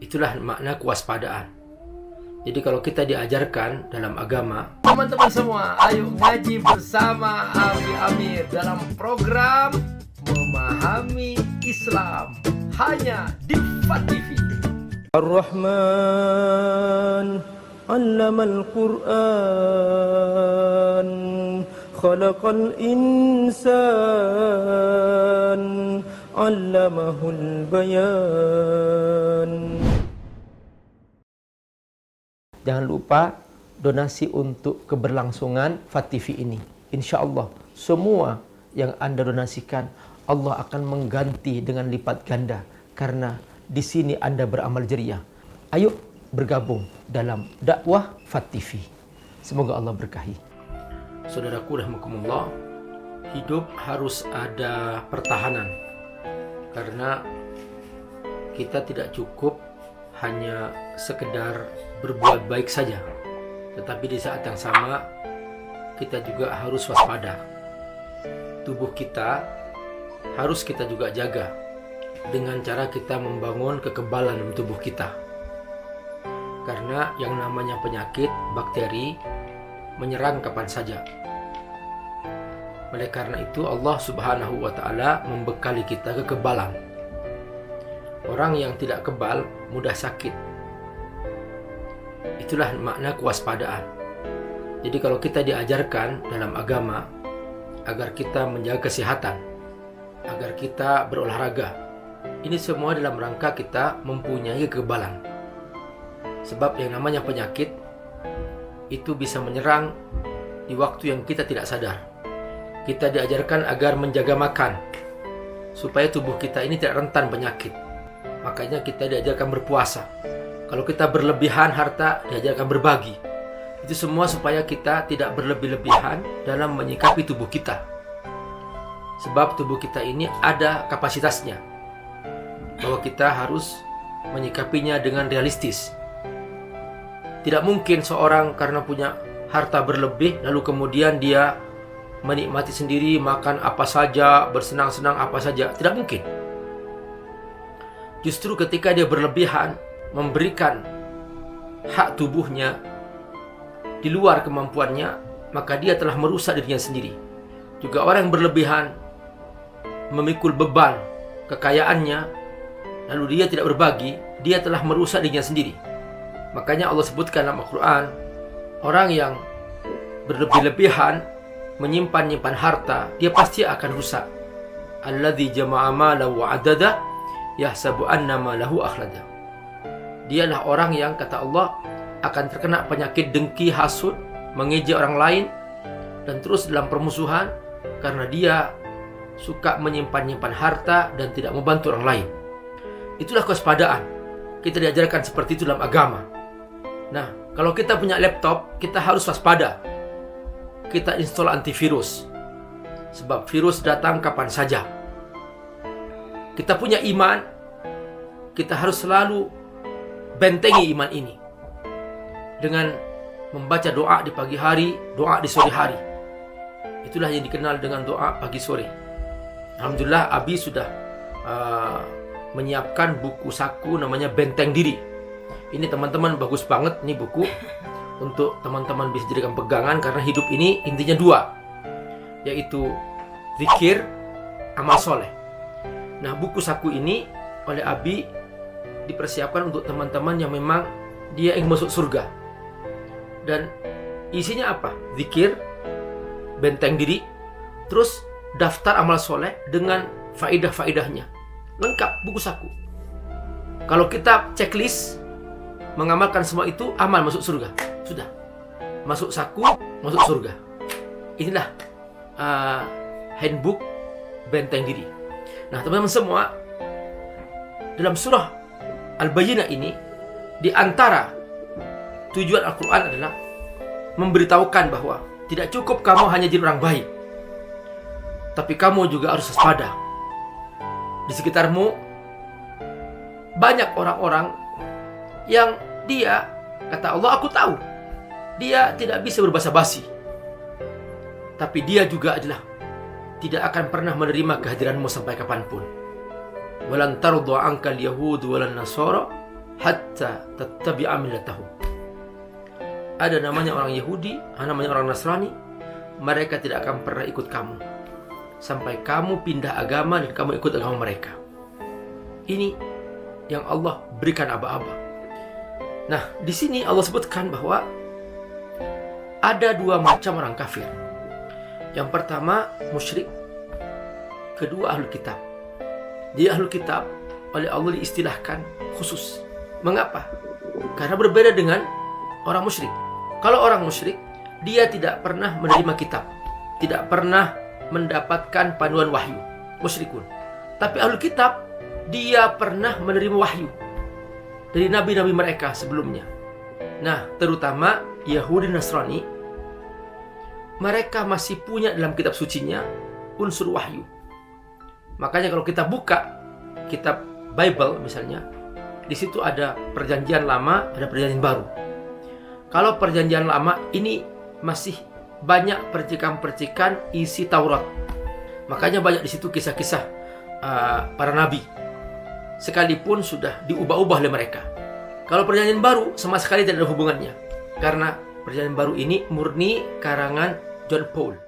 Itulah makna kewaspadaan. Jadi kalau kita diajarkan dalam agama, teman-teman semua, ayo ngaji bersama Abi Amir dalam program Memahami Islam hanya di FAT TV. Ar-Rahman 'allamal Qur'an khalaqal insan 'allamahul bayan. Jangan lupa donasi untuk keberlangsungan FAT TV ini. Insya Allah semua yang Anda donasikan Allah akan mengganti dengan lipat ganda, karena di sini Anda beramal jariah. Ayo bergabung dalam dakwah FAT TV. Semoga Allah berkahi. Saudaraku rahimakumullah, hidup harus ada pertahanan. Karena kita tidak cukup hanya sekedar berbuat baik saja, tetapi di saat yang sama kita juga harus waspada. Tubuh kita harus kita juga jaga dengan cara kita membangun kekebalan tubuh kita. Karena yang namanya penyakit, bakteri menyerang kapan saja. Oleh karena itu Allah Subhanahu wa ta'ala membekali kita kekebalan. Orang yang tidak kebal mudah sakit. Itulah makna kewaspadaan. Jadi kalau kita diajarkan dalam agama agar kita menjaga kesehatan, agar kita berolahraga, ini semua dalam rangka kita mempunyai kekebalan. Sebab yang namanya penyakit itu bisa menyerang di waktu yang kita tidak sadar. Kita diajarkan agar menjaga makan supaya tubuh kita ini tidak rentan penyakit. Makanya kita diajarkan berpuasa. Kalau kita berlebihan harta, diajarkan berbagi. Itu semua supaya kita tidak berlebih-lebihan dalam menyikapi tubuh kita. Sebab tubuh kita ini ada kapasitasnya, bahwa kita harus menyikapinya dengan realistis. Tidak mungkin seorang karena punya harta berlebih lalu kemudian dia menikmati sendiri, makan apa saja, bersenang-senang apa saja. Tidak mungkin. Justru ketika dia berlebihan memberikan hak tubuhnya di luar kemampuannya, maka dia telah merusak dirinya sendiri. Juga orang yang berlebihan memikul beban kekayaannya lalu dia tidak berbagi, dia telah merusak dirinya sendiri. Makanya Allah sebutkan dalam Al-Quran, orang yang berlebih-lebihan menyimpan harta, dia pasti akan rusak. Alladzi jama'a malahu wa 'adada yahsabu anna malahu akhlada. Dialah orang yang kata Allah akan terkena penyakit dengki, hasud, mengejek orang lain, dan terus dalam permusuhan karena dia suka menyimpan harta dan tidak membantu orang lain. Itulah kewaspadaan. Kita diajarkan seperti itu dalam agama. Nah, kalau kita punya laptop, kita harus waspada. Kita install antivirus, sebab virus datang kapan saja. Kita punya iman, kita harus selalu bentengi iman ini dengan membaca doa di pagi hari, doa di sore hari. Itulah yang dikenal dengan doa pagi sore. Alhamdulillah Abi sudah menyiapkan buku saku namanya Benteng Diri. Ini teman-teman bagus banget, ini buku untuk teman-teman bisa jadikan pegangan, karena hidup ini intinya dua, yaitu zikir, amal soleh. Nah, buku saku ini oleh Abi dipersiapkan untuk teman-teman yang memang dia ingin masuk surga. Dan isinya apa? Zikir, benteng diri, terus daftar amal soleh dengan faidah-faidahnya. Lengkap buku saku. Kalau kita checklist mengamalkan semua itu, amal masuk surga. Sudah. Masuk saku, masuk surga. Inilah handbook benteng diri. Nah, teman-teman semua, dalam surah Al-Bayyinah ini, di antara tujuan Al-Quran adalah memberitahukan bahwa tidak cukup kamu hanya jadi orang baik, tapi kamu juga harus waspada. Di sekitarmu banyak orang-orang yang dia, kata Allah, aku tahu, dia tidak bisa berbahasa basi, tapi dia juga adalah tidak akan pernah menerima kehadiranmu sampai kapanpun. Walan tarda ankal yahud walan nasara hatta tattabi'a millatahum. Ada namanya orang Yahudi, namanya orang Nasrani, mereka tidak akan pernah ikut kamu sampai kamu pindah agama dan kamu ikut agama mereka. Ini yang Allah berikan aba-aba. Nah, di sini Allah sebutkan bahwa ada dua macam orang kafir. Yang pertama musyrik, kedua ahlul kitab. Di ahlul kitab oleh Allah diistilahkan khusus. Mengapa? Karena berbeda dengan orang musyrik. Kalau orang musyrik, dia tidak pernah menerima kitab, tidak pernah mendapatkan panduan wahyu, musyrikun. Tapi ahlul kitab, dia pernah menerima wahyu dari nabi-nabi mereka sebelumnya. Nah, terutama Yahudi Nasrani, mereka masih punya dalam kitab sucinya unsur wahyu. Makanya kalau kita buka kitab Bible misalnya, di situ ada perjanjian lama, ada perjanjian baru. Kalau perjanjian lama ini masih banyak percikan-percikan isi Taurat. Makanya banyak di situ kisah-kisah para nabi. Sekalipun sudah diubah-ubah oleh mereka. Kalau perjanjian baru sama sekali tidak ada hubungannya. Karena perjanjian baru ini murni karangan John Paul.